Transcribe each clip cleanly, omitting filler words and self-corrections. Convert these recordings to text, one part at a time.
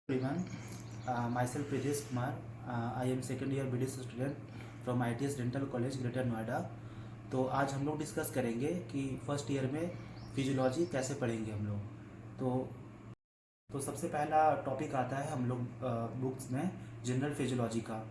Everyone, myself Prijesh Kumar. I am second year BDS student from ITS dental college greater Noida. तो आज हम लोग discuss करेंगे कि फर्स्ट ईयर में फिजियोलॉजी कैसे पढ़ेंगे हम लोग। तो सबसे पहला टॉपिक आता है हम लोग बुक्स में जनरल फिजियोलॉजी का।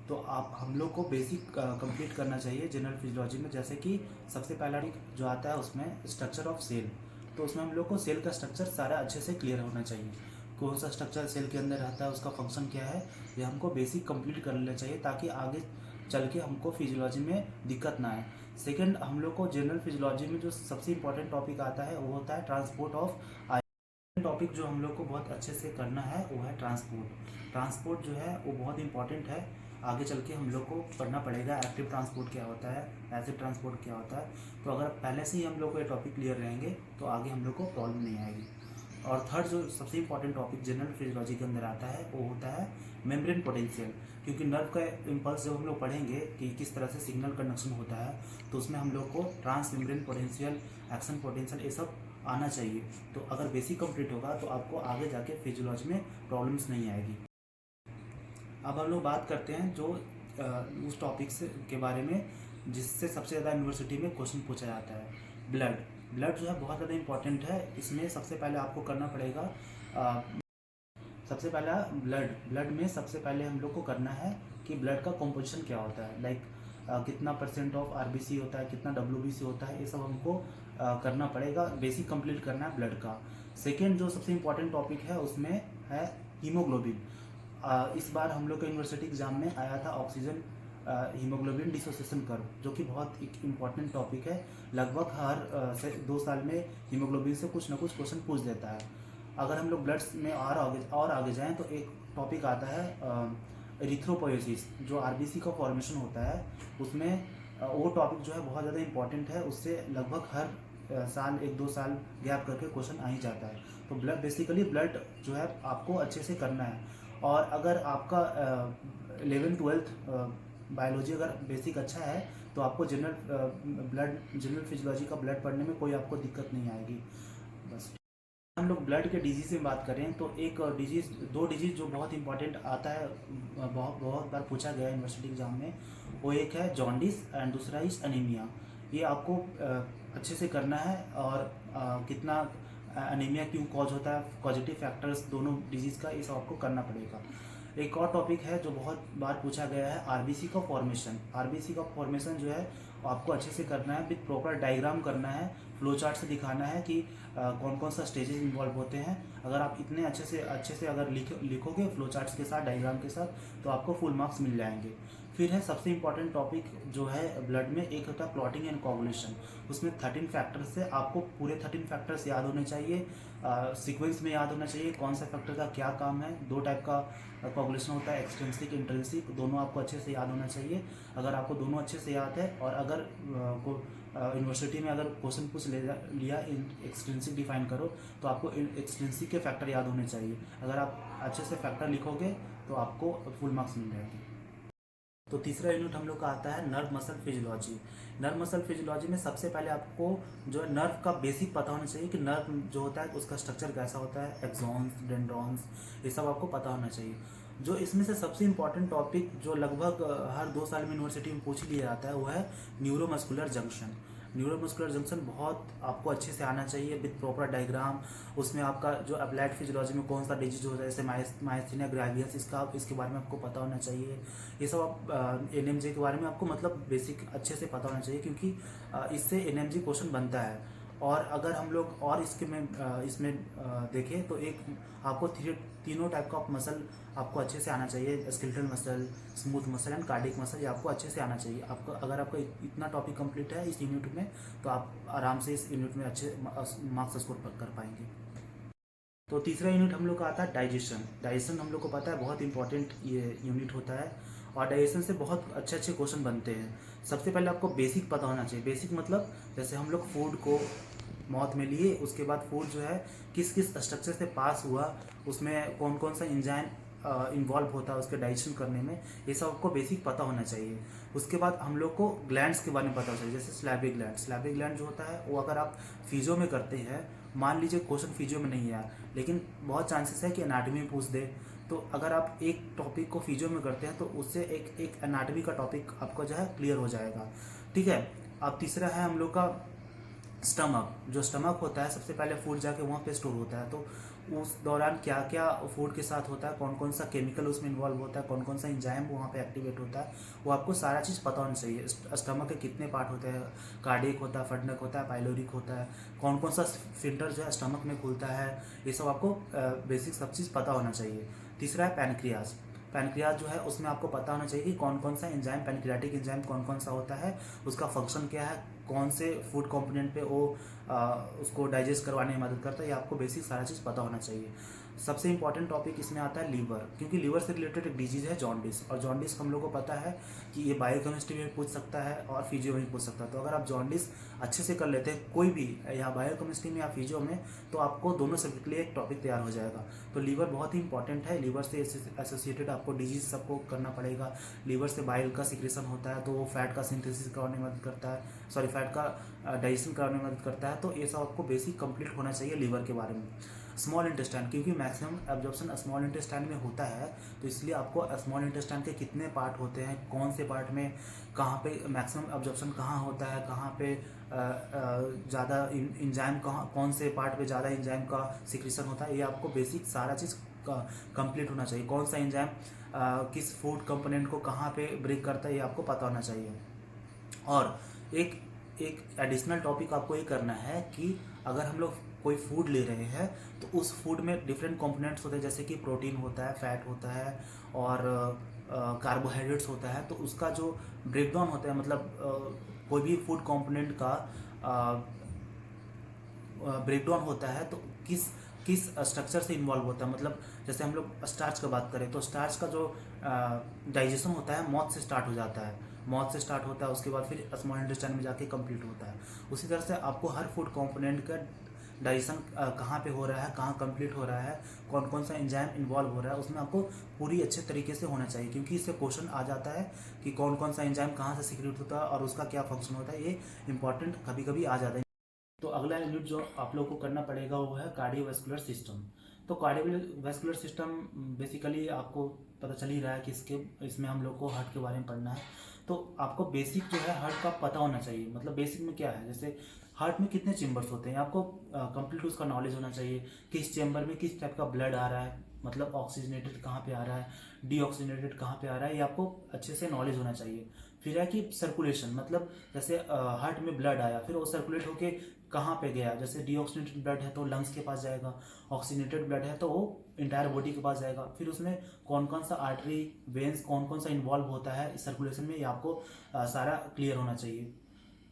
तो आप हम लोग को बेसिक कंप्लीट करना चाहिए जनरल फिजियोलॉजी में। जैसे कि सबसे पहला जो आता है उसमें स्ट्रक्चर ऑफ सेल। तो उसमें हम लोग को सेल का स्ट्रक्चर सारा अच्छे से क्लियर होना चाहिए। कौन सा स्ट्रक्चर सेल के अंदर रहता है, उसका फंक्शन क्या है, ये हमको बेसिक कंप्लीट कर लेना चाहिए ताकि आगे चल के हमको फिजियोलॉजी में दिक्कत ना आए। सेकंड, हम लोग को जनरल फिजियोलॉजी में जो सबसे इंपॉर्टेंट टॉपिक आता है वो होता है ट्रांसपोर्ट ऑफ। टॉपिक जो हम लोग को बहुत अच्छे से करना है वो है ट्रांसपोर्ट। ट्रांसपोर्ट जो है वो बहुत इंपॉर्टेंट है। आगे चल के हम लोग को पढ़ना पड़ेगा एक्टिव ट्रांसपोर्ट क्या होता है, एसिड ट्रांसपोर्ट क्या होता है। तो अगर पहले से ही हम लोग को ये टॉपिक क्लियर रहेंगे तो आगे हम लोग को प्रॉब्लम नहीं आएगी। और थर्ड जो सबसे इंपॉर्टेंट टॉपिक जनरल फिजियोलॉजी के अंदर आता है वो होता है मेम्ब्रेन पोटेंशियल। क्योंकि नर्व का इम्पल्स जब हम लोग पढ़ेंगे कि किस तरह से सिग्नल कंडक्शन होता है, तो उसमें हम लोग को trans membrane potential, action potential, ये सब आना चाहिए। तो अगर बेसिक कंप्लीट होगा तो आपको आगे जाके फिजियोलॉजी में प्रॉब्लम्स नहीं आएगी। अब हम लोग बात करते हैं जो उस टॉपिक से के बारे में जिससे सबसे ज़्यादा यूनिवर्सिटी में क्वेश्चन पूछा जाता है, ब्लड। ब्लड जो है बहुत ज़्यादा इंपॉर्टेंट है। इसमें सबसे पहले आपको करना पड़ेगा सबसे पहला ब्लड में सबसे पहले हम लोग को करना है कि ब्लड का कॉम्पोजिशन क्या होता है। लाइक कितना परसेंट ऑफ आरबीसी होता है, कितना डब्ल्यूबीसी होता है, ये सब हमको करना पड़ेगा। बेसिक कंप्लीट करना है ब्लड का। सेकेंड जो सबसे इम्पोर्टेंट टॉपिक है उसमें है हीमोग्लोबिन। इस बार हम लोग के यूनिवर्सिटी एग्जाम में आया था ऑक्सीजन हीमोग्लोबिन डिसोसिएशन कर्व, जो कि बहुत एक इम्पॉर्टेंट टॉपिक है। लगभग हर से 2 साल में हीमोग्लोबिन से कुछ ना कुछ क्वेश्चन पूछ देता है। अगर हम लोग ब्लड्स में और आगे जाएं तो एक टॉपिक आता है एरिथ्रोपोएसिस, जो आरबीसी का फॉर्मेशन होता है। उसमें वो टॉपिक जो है बहुत ज़्यादा इंपॉर्टेंट है। उससे लगभग हर साल 1-2 साल गैप करके क्वेश्चन आ ही जाता है। तो ब्लड बेसिकली ब्लड जो है आपको अच्छे से करना है। और अगर आपका 11th-12th बायोलॉजी अगर बेसिक अच्छा है तो आपको जनरल फिजियोलॉजी का ब्लड पढ़ने में कोई आपको दिक्कत नहीं आएगी। बस हम लोग ब्लड के डिजीज में बात करें तो एक डिजीज, 2 डिजीज जो बहुत इंपॉर्टेंट आता है, बहुत बहुत बार पूछा गया यूनिवर्सिटी एग्जाम में। वो एक है जॉन्डिस एंड दूसरा इज अनीमिया। ये आपको अच्छे से करना है। और कितना अनीमिया क्यों कॉज होता है, पॉजिटिव फैक्टर्स दोनों डिजीज़ का, ये सब आपको करना पड़ेगा। एक और टॉपिक है जो बहुत बार पूछा गया है, आरबीसी का फॉर्मेशन। आरबीसी का फॉर्मेशन जो है आपको अच्छे से करना है, विद प्रॉपर डायग्राम करना है, फ्लो चार्ट से दिखाना है कि कौन कौन सा स्टेजेस इन्वॉल्व होते हैं। अगर आप इतने अच्छे से अगर लिखोगे फ्लो चार्ट्स के साथ, डायग्राम के साथ, तो आपको फुल मार्क्स मिल जाएंगे। फिर है सबसे इंपॉर्टेंट टॉपिक जो है ब्लड में, एक होता है क्लॉटिंग एंड कोगुलेशन। उसमें 13 फैक्टर्स से आपको पूरे 13 फैक्टर्स याद होने चाहिए, सीक्वेंस में याद होना चाहिए कौन सा फैक्टर का क्या काम है। 2 टाइप का कोगुलेशन होता है, एक्सट्रिंसिक इंट्रिंसिक, दोनों आपको अच्छे से याद होना चाहिए। अगर आपको दोनों अच्छे से याद है और अगर यूनिवर्सिटी में अगर क्वेश्चन पूछ लिया एक्सट्रिंसिक डिफाइन करो, तो आपको एक्सट्रिंसिक के फैक्टर याद होने चाहिए। अगर आप अच्छे से फैक्टर लिखोगे तो आपको फुल मार्क्स मिल जाएंगे। तो तीसरा यूनिट हम लोग का आता है nerve muscle physiology. Nerve muscle physiology में सबसे पहले आपको जो है नर्व का बेसिक पता होना चाहिए कि नर्व जो होता है उसका स्ट्रक्चर कैसा होता है, एक्सॉन्स, डेंड्रॉन्स, ये सब आपको पता होना चाहिए। जो इसमें से सबसे इंपॉर्टेंट टॉपिक जो लगभग हर 2 साल में यूनिवर्सिटी में पूछ लिया जाता है वो है न्यूरोमस्कुलर जंक्शन। न्यूरोमस्कुलर जंक्शन बहुत आपको अच्छे से आना चाहिए विद प्रॉपर डायग्राम। उसमें आपका जो अप्लाइड फिजियोलॉजी में कौन सा डिजीज होता है, जैसे माइस्थीनिया ग्रेवियस, इसके बारे में आपको पता होना चाहिए। ये सब आप एनएमजे के बारे में आपको मतलब बेसिक अच्छे से पता होना चाहिए, क्योंकि इससे एनएमजे क्वेश्चन बनता है। और अगर हम लोग और इसमें देखें तो एक आपको तीनों टाइप का मसल आपको अच्छे से आना चाहिए। Skeletal muscle, smooth muscle and cardiac muscle, ये आपको अच्छे से आना चाहिए। आपको अगर आपका इतना टॉपिक कंप्लीट है इस यूनिट में तो आप आराम से इस यूनिट में अच्छे मार्क्स स्कोर कर पाएंगे। तो तीसरा यूनिट हम लोग का आता है डाइजेशन। डाइजेशन हम लोग को पता है बहुत इंपॉर्टेंट ये यूनिट होता है। और डाइजेशन से बहुत अच्छे अच्छे क्वेश्चन बनते हैं। सबसे पहले आपको बेसिक पता होना चाहिए। बेसिक मतलब जैसे हम लोग फूड को माउथ में लिए, उसके बाद फूड जो है किस किस स्ट्रक्चर से पास हुआ, उसमें कौन कौन सा इंजाइम इन्वॉल्व होता है उसके डाइजेशन करने में, ये सब आपको बेसिक पता होना चाहिए। उसके बाद हम लोग को ग्लैंड्स के बारे में पता होना चाहिए, जैसे स्लैविक ग्लैंड। स्लैविक ग्लैंड जो होता है वो अगर आप फिजियो में करते हैं मान लीजिए क्वेश्चन फिजियो में नहीं आया, लेकिन बहुत चांसेस है कि एनाटॉमी में पूछ दे। तो अगर आप एक टॉपिक को फिजियो में करते हैं तो उससे एक एनाटॉमी का टॉपिक आपको जो है क्लियर हो जाएगा। ठीक है। अब तीसरा है हम लोग का स्टमक। जो स्टमक होता है, सबसे पहले फूड जाके वहाँ पे स्टोर होता है, तो उस दौरान क्या क्या फूड के साथ होता है, कौन कौन सा केमिकल उसमें इन्वॉल्व होता है, कौन कौन सा एंजाइम वहाँ पे एक्टिवेट होता है, वो आपको सारा चीज़ पता होना चाहिए। स्टमक के कितने पार्ट होते हैं, कार्डियक होता है, फडनक होता है, पाइलोरिक होता है, कौन कौन सा फिल्टर जो है स्टमक में खुलता है, ये सब आपको बेसिक सब चीज़ पता होना चाहिए। तीसरा है पैनक्रियाज। पैनक्रियाज जो है उसमें आपको पता होना चाहिए कि कौन कौन सा एंजाइम, पैनक्रियाटिक एंजाइम कौन कौन सा होता है, उसका फंक्शन क्या है, कौन से फूड कंपोनेंट पे वो उसको डाइजेस्ट करवाने में मदद करता है, ये आपको बेसिक सारा चीज़ पता होना चाहिए। सबसे इंपॉर्टेंट टॉपिक इसमें आता है लीवर, क्योंकि लीवर से रिलेटेड एक डिजीज़ है जॉन्डिस, और जॉन्डिस हम लोग को पता है कि ये बायोकेमिस्ट्री में पूछ सकता है और फिजियो में भी पूछ सकता है। तो अगर आप जॉन्डिस अच्छे से कर लेते हैं कोई भी, या बायोकेमिस्ट्री में या फिजियो में, तो आपको दोनों सब्जेक्ट के लिए एक टॉपिक तैयार हो जाएगा। तो लीवर बहुत ही इंपॉर्टेंट है। लीवर से एसोसिएटेड आपको डिजीज सबको करना पड़ेगा। लीवर से बाइल का सिक्रेशन होता है, तो वो फैट का सिंथेसिस करने में मदद करता है, सॉरी फैट का डाइजेशन करने में मदद करता है। तो ये सब आपको बेसिक कंप्लीट होना चाहिए लीवर के बारे में। स्मॉल इंटेस्टाइन, क्योंकि मैक्सिमम एब्जॉर्प्शन स्मॉल इंटेस्टाइन में होता है, तो इसलिए आपको स्मॉल इंटेस्टाइन के कितने पार्ट होते हैं, कौन से पार्ट में कहाँ पे मैक्सिमम एब्जॉर्प्शन कहाँ होता है, कहाँ पे ज़्यादा इंजाइम, कहाँ कौन से पार्ट पे ज़्यादा इंजाइम का सिक्रेशन होता है, ये आपको बेसिक सारा चीज़ कंप्लीट होना चाहिए। कौन सा इंजाइम किस फूड कंपोनेंट को कहाँ पे ब्रेक करता है, ये आपको पता होना चाहिए। और एक एक एडिशनल टॉपिक आपको ये करना है कि अगर हम लोग कोई फूड ले रहे हैं तो उस फूड में डिफरेंट कंपोनेंट्स होते हैं, जैसे कि प्रोटीन होता है, फैट होता है और कार्बोहाइड्रेट्स होता है। तो उसका जो ब्रेकडाउन होता है, मतलब कोई भी फूड कंपोनेंट का ब्रेकडाउन होता है तो किस किस स्ट्रक्चर से इन्वॉल्व होता है। मतलब जैसे हम लोग स्टार्च का बात करें तो स्टार्च का जो डाइजेशन होता है मौत से स्टार्ट हो जाता है, मौत से स्टार्ट होता है, उसके बाद फिर स्मॉल इंटेस्टाइन में जाके कंप्लीट होता है। उसी तरह से आपको हर फूड कंपोनेंट का डाइजेशन कहाँ पे हो रहा है, कहाँ कंप्लीट हो रहा है, कौन कौन सा एंजाइम इन्वॉल्व हो रहा है, उसमें आपको पूरी अच्छे तरीके से होना चाहिए, क्योंकि इससे क्वेश्चन आ जाता है कि कौन कौन सा एंजाइम कहाँ से सीक्रेट होता है और उसका क्या फंक्शन होता है। ये इंपॉर्टेंट कभी कभी आ जाता है। तो अगला यूनिट जो आप लोग को करना पड़ेगा वो है कार्डियोवैस्कुलर सिस्टम। तो कार्डियोवैस्कुलर सिस्टम बेसिकली आपको पता चल ही रहा है कि इसमें हम लोग को हार्ट के बारे में पढ़ना है। तो आपको बेसिक जो है हार्ट का पता होना चाहिए। मतलब बेसिक में क्या है, जैसे हार्ट में कितने चेम्बर्स होते हैं, आपको कंप्लीट उसका नॉलेज होना चाहिए। किस चेम्बर में किस टाइप का ब्लड आ रहा है, मतलब ऑक्सीजनेटेड कहाँ पे आ रहा है, डीऑक्सीजनेटेड कहाँ पे आ रहा है, ये आपको अच्छे से नॉलेज होना चाहिए। फिर है कि सर्कुलेशन, मतलब जैसे हार्ट में ब्लड आया, फिर वो सर्कुलेट होके कहाँ पे गया। जैसे डीऑक्सीनेटेड ब्लड है तो लंग्स के पास जाएगा, ऑक्सीजनेटेड ब्लड है तो वो इंटायर बॉडी के पास जाएगा। फिर उसमें कौन कौन सा आर्टरी, वेन्स कौन कौन सा इन्वॉल्व होता है सर्कुलेशन में, ये आपको सारा क्लियर होना चाहिए।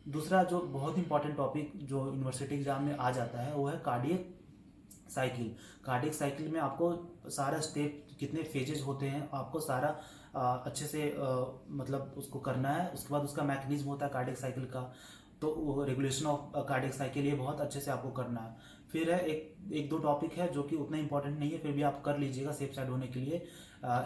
दूसरा जो बहुत इंपॉर्टेंट टॉपिक जो यूनिवर्सिटी एग्जाम में आ जाता है वो है कार्डियक साइकिल। कार्डियक साइकिल में आपको सारा स्टेप, कितने फेजेज होते हैं, आपको सारा अच्छे से मतलब उसको करना है। उसके बाद उसका मैकेनिज्म होता है कार्डियक साइकिल का, तो रेगुलेशन ऑफ कार्डियक साइकिल ये बहुत अच्छे से आपको करना है। फिर है एक दो टॉपिक है जो कि उतना इंपॉर्टेंट नहीं है, फिर भी आप कर लीजिएगा सेफ साइड होने के लिए।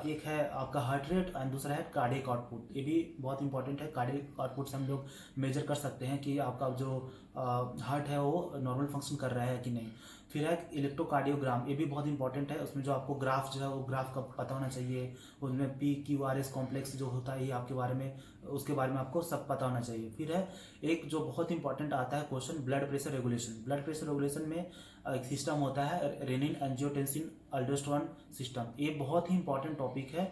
एक है आपका हार्ट रेट और दूसरा है कार्डियक आउटपुट। ये भी बहुत इंपॉर्टेंट है। कार्डियक आउटपुट से हम लोग मेजर कर सकते हैं कि आपका जो हार्ट है वो नॉर्मल फंक्शन कर रहा है कि नहीं। फिर है इलेक्ट्रोकार्डियोग्राम, ये भी बहुत इंपॉर्टेंट है। उसमें जो आपको ग्राफ जो है वो ग्राफ का पता होना चाहिए। उसमें PQRS कॉम्प्लेक्स जो होता है ये आपके बारे में, उसके बारे में आपको सब पता होना चाहिए। फिर है एक जो बहुत इंपॉर्टेंट आता है question, blood pressure regulation. Blood pressure regulation में एक सिस्टम होता है रेनिन एंजियोटेंसिन अल्डोस्टेरोन सिस्टम। ये बहुत ही इंपॉर्टेंट टॉपिक है।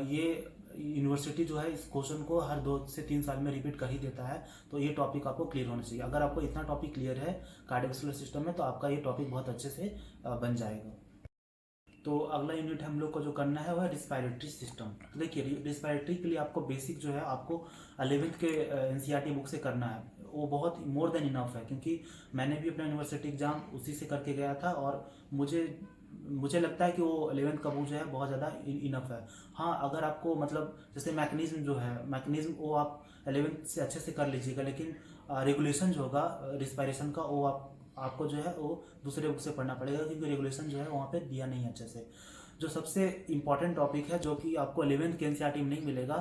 ये यूनिवर्सिटी जो है इस क्वेश्चन को हर 2 से 3 साल में रिपीट कर ही देता है। तो ये टॉपिक आपको क्लियर होना चाहिए। अगर आपको इतना टॉपिक क्लियर है कार्डियोवैस्कुलर सिस्टम में तो आपका ये टॉपिक बहुत अच्छे से बन जाएगा। तो अगला यूनिट हम लोग को जो करना है वह है रिस्पायरेटरी सिस्टम। तो देखिए रिस्पायरेटरी के लिए आपको बेसिक जो है आपको 11th के NCERT बुक से करना है। वो बहुत मोर देन इनफ है, क्योंकि मैंने भी अपना यूनिवर्सिटी एग्जाम उसी से करके गया था और मुझे लगता है कि वो 11th का बुक जो है बहुत ज़्यादा इनफ है। हाँ, अगर आपको मतलब जैसे मैकेनिज्म जो है, मैकेनिज्म वो आप 11th से अच्छे से कर लीजिएगा, लेकिन रेगुलेशन जो होगा रिस्पायरेशन का वो आपको जो है वो दूसरे बुक से पढ़ना पड़ेगा, क्योंकि रेगुलेशन जो है वहाँ पे दिया नहीं है अच्छे से। जो सबसे इम्पॉर्टेंट टॉपिक है जो कि आपको 11th के NCERT में नहीं मिलेगा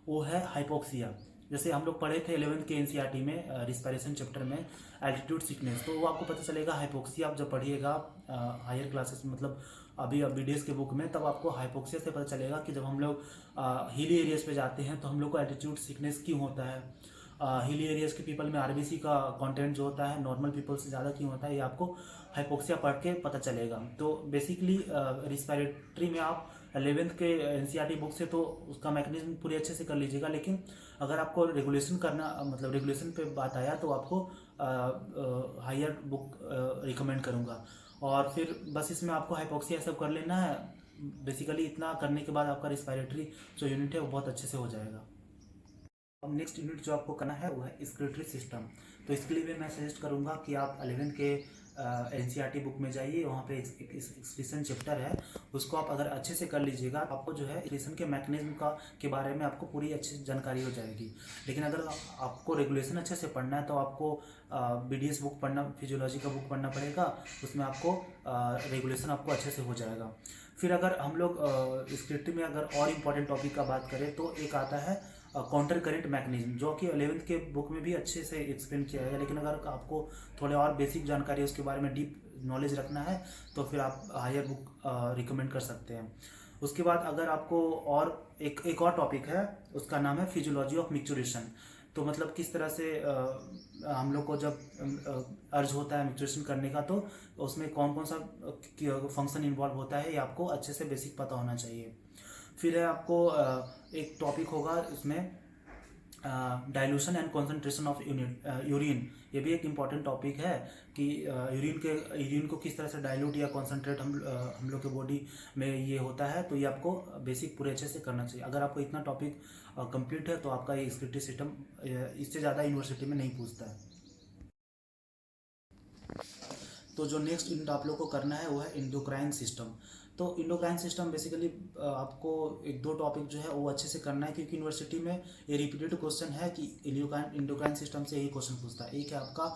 वो है हाइपोक्सिया। जैसे हम लोग पढ़े थे 11th के एनसीईआरटी में रिस्पायरेशन चैप्टर में एल्टीट्यूड सिकनेस, तो वो आपको पता चलेगा हाइपोक्सिया। आप जब पढ़िएगा हायर क्लासेस में, मतलब अभी बीडीएस के बुक में, तब आपको हाइपोक्सिया से पता चलेगा कि जब हम लोग हिली एरियाज पे जाते हैं तो हम लोग को एल्टीट्यूड सिकनेस क्यों होता है। हिली एरियाज के पीपल में आरबीसी का कंटेंट जो होता है नॉर्मल पीपल से ज़्यादा क्यों होता है, ये आपको हाइपोक्सिया पढ़ के पता चलेगा। तो बेसिकली रिस्पायरेटरी में आप 11th के एनसीईआरटी बुक से तो उसका मैकेनिज्म पूरी अच्छे से कर लीजिएगा, लेकिन अगर आपको रेगुलेशन करना, मतलब रेगुलेशन पे बात आया, तो आपको हायर बुक रिकमेंड करूँगा। और फिर बस इसमें आपको हाइपोक्सिया सब कर लेना है। बेसिकली इतना करने के बाद आपका रिस्पायरेटरी जो यूनिट है वो बहुत अच्छे से हो जाएगा। अब नेक्स्ट यूनिट जो आपको करना है वो है एक्सक्रीटरी सिस्टम। तो इसके लिए भी मैं सजेस्ट करूंगा कि आप 11th के एनसीईआरटी बुक में जाइए, वहाँ पे एक्सक्रीशन चैप्टर है, उसको आप अगर अच्छे से कर लीजिएगा, आपको जो है एक्सक्रीशन के मैकेनिज्म के बारे में आपको पूरी अच्छी जानकारी हो जाएगी। लेकिन अगर आपको रेगुलेशन अच्छे से पढ़ना है तो आपको बीडीएस बुक पढ़ना, फिजियोलॉजी का बुक पढ़ना पड़ेगा, उसमें आपको रेगुलेशन आपको अच्छे से हो जाएगा। फिर अगर हम लोग एक्सक्रीटरी में अगर और इम्पॉर्टेंट टॉपिक का बात करें तो एक आता है काउंटर करेंट मैकेनिज्म, जो कि 11th के बुक में भी अच्छे से एक्सप्लेन किया है। लेकिन अगर आपको थोड़े और बेसिक जानकारी उसके बारे में डीप नॉलेज रखना है तो फिर आप हायर बुक रिकमेंड कर सकते हैं। उसके बाद अगर आपको और एक और टॉपिक है, उसका नाम है फिजियोलॉजी ऑफ मिक्चुरेशन। तो मतलब किस तरह से हम लोग को जब अर्ज होता है मिक्चुरेशन करने का, तो उसमें कौन कौन सा फंक्शन इन्वॉल्व होता है, ये आपको अच्छे से बेसिक पता होना चाहिए। फिर है आपको एक टॉपिक होगा इसमें dilution and concentration of urine. ये भी एक इम्पॉर्टेंट टॉपिक है कि यूरिन को किस तरह से डाइल्यूट या कॉन्सेंट्रेट हम लोग के बॉडी में ये होता है। तो ये आपको बेसिक पूरे अच्छे से करना चाहिए। अगर आपको इतना टॉपिक कंप्लीट है तो आपका ये एक्सक्रीटरी सिस्टम इससे ज़्यादा यूनिवर्सिटी में नहीं पूछता है। तो जो नेक्स्ट यूनिट आप लोग को करना है वो है एंडोक्राइन सिस्टम। तो एंडोक्राइन सिस्टम बेसिकली आपको एक दो टॉपिक जो है वो अच्छे से करना है, क्योंकि यूनिवर्सिटी में ये रिपीटेड क्वेश्चन है कि एंडोक्राइन सिस्टम से यही क्वेश्चन पूछता है। एक है आपका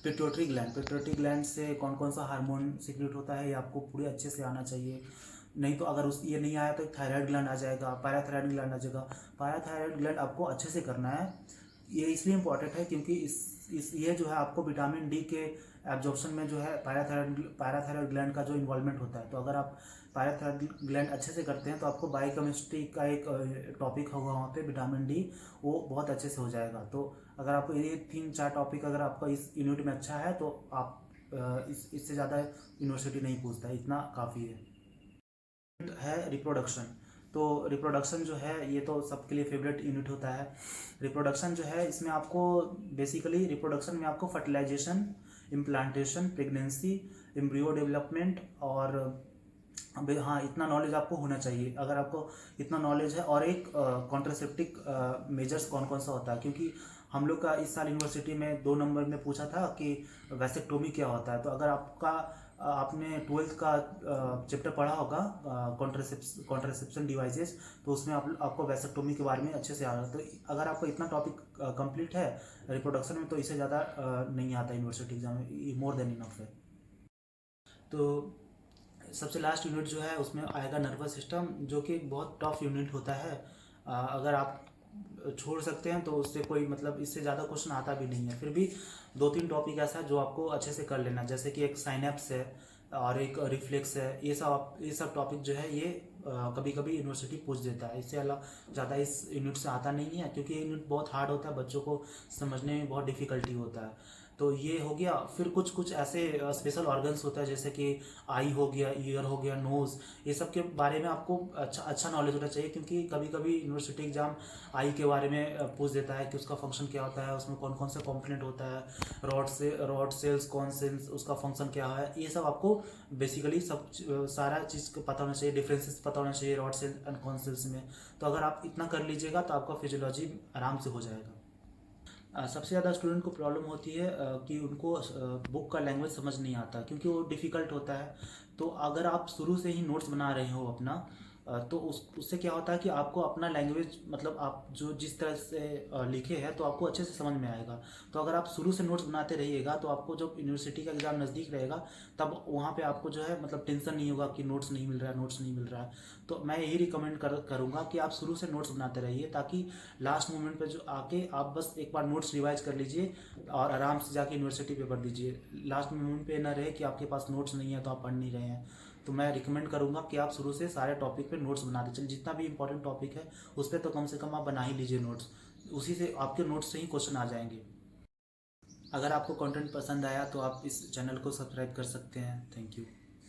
पिट्यूटरी ग्लैंड। पिट्यूटरी ग्लैंड से कौन कौन सा हार्मोन सिक्रेट होता है, ये आपको पूरे अच्छे से आना चाहिए। नहीं तो अगर ये नहीं आया तो थायराइड ग्लैंड आ जाएगा, पैराथायराइड ग्लैंड आ जाएगा। पैराथायराइड ग्लैंड आपको अच्छे से करना है। ये इसलिए इम्पॉर्टेंट है क्योंकि ये जो है आपको विटामिन डी के एब्जॉर्प्शन में जो है पैराथायराइड ग्लैंड का जो इन्वॉल्वमेंट होता है। तो अगर आप पैराथायराइड ग्लैंड अच्छे से करते हैं तो आपको बायोकेमिस्ट्री का एक टॉपिक होगा वहाँ पे विटामिन डी, वो बहुत अच्छे से हो जाएगा। तो अगर आपको ये 3-4 टॉपिक अगर आपका इस यूनिट में अच्छा है तो आप इससे ज़्यादा यूनिवर्सिटी नहीं पूछता, इतना काफ़ी है। रिप्रोडक्शन। तो रिप्रोडक्शन जो है ये तो सबके लिए फेवरेट यूनिट होता है। रिप्रोडक्शन जो है इसमें आपको बेसिकली रिप्रोडक्शन में आपको fertilisation, implantation, pregnancy, embryo development और हाँ इतना नॉलेज आपको होना चाहिए। अगर आपको इतना नॉलेज है, और एक कॉन्ट्रासेप्टिक मेजर्स कौन कौन सा होता है, क्योंकि हम लोग का इस साल यूनिवर्सिटी में 2 नंबर में पूछा था कि वैसेक्टोमी क्या होता है। तो अगर आपने 12th का चैप्टर पढ़ा होगा कॉन्ट्रासेप्शन डिवाइसेस, तो उसमें आपको वैसेक्टोमी के बारे में अच्छे से आ रहा है। तो अगर आपको इतना टॉपिक कंप्लीट है रिप्रोडक्शन में तो इससे ज़्यादा नहीं आता यूनिवर्सिटी एग्जाम में, मोर देन इनफ है। तो सबसे लास्ट यूनिट जो है उसमें आएगा नर्वस सिस्टम, जो कि बहुत टफ यूनिट होता है। अगर आप छोड़ सकते हैं तो उससे कोई मतलब इससे ज़्यादा क्वेश्चन आता भी नहीं है। फिर भी 2-3 टॉपिक ऐसा है जो आपको अच्छे से कर लेना, जैसे कि एक साइनेप्स है और एक रिफ्लेक्स है। ये सब टॉपिक जो है ये कभी कभी यूनिवर्सिटी पूछ देता है। इससे अलावा ज़्यादा इस यूनिट से आता नहीं है, क्योंकि ये यूनिट बहुत हार्ड होता है, बच्चों को समझने में बहुत डिफ़िकल्टी होता है। तो ये हो गया। फिर कुछ ऐसे स्पेशल ऑर्गन्स होता है, जैसे कि आई हो गया, ईयर हो गया, नोज़, ये सब के बारे में आपको अच्छा नॉलेज होना चाहिए। क्योंकि कभी कभी यूनिवर्सिटी एग्जाम आई के बारे में पूछ देता है कि उसका फंक्शन क्या होता है, उसमें कौन कौन सा कॉम्पोनेंट होता है, रॉड सेल्स, कौन सेल्स, उसका फंक्शन क्या है, ये सब आपको बेसिकली सारा चीज़ को पता होना चाहिए, डिफरेंसेस पता होना चाहिए rod cell and cone cells में। तो अगर आप इतना कर लीजिएगा तो आपका फिजियोलॉजी आराम से हो जाएगा। सबसे ज़्यादा स्टूडेंट को प्रॉब्लम होती है कि उनको बुक का लैंग्वेज समझ नहीं आता, क्योंकि वो डिफ़िकल्ट होता है। तो अगर आप शुरू से ही नोट्स बना रहे हो अपना, तो उससे क्या होता है कि आपको अपना लैंग्वेज मतलब आप जो जिस तरह से लिखे हैं तो आपको अच्छे से समझ में आएगा। तो अगर आप शुरू से नोट्स बनाते रहिएगा तो आपको जब यूनिवर्सिटी का एग्ज़ाम नज़दीक रहेगा तब वहाँ पे आपको जो है मतलब टेंशन नहीं होगा कि नोट्स नहीं मिल रहा है, नोट्स नहीं मिल रहा है। तो मैं यही रिकमेंड करूँगा कि आप शुरू से नोट्स बनाते रहिए, ताकि लास्ट मोमेंट पे जो आके आप बस एक बार नोट्स रिवाइज कर लीजिए और आराम से जाके यूनिवर्सिटी पेपर दीजिए। लास्ट मोमेंट पे ना रहे कि आपके पास नोट्स नहीं है तो आप पढ़ नहीं रहे हैं। तो मैं रिकमेंड करूंगा कि आप शुरू से सारे टॉपिक पे नोट्स बनाते चलिए, जितना भी इंपॉर्टेंट टॉपिक है उस पर तो कम से कम आप बना ही लीजिए नोट्स। उसी से आपके नोट्स से ही क्वेश्चन आ जाएंगे। अगर आपको कंटेंट पसंद आया तो आप इस चैनल को सब्सक्राइब कर सकते हैं। Thank you.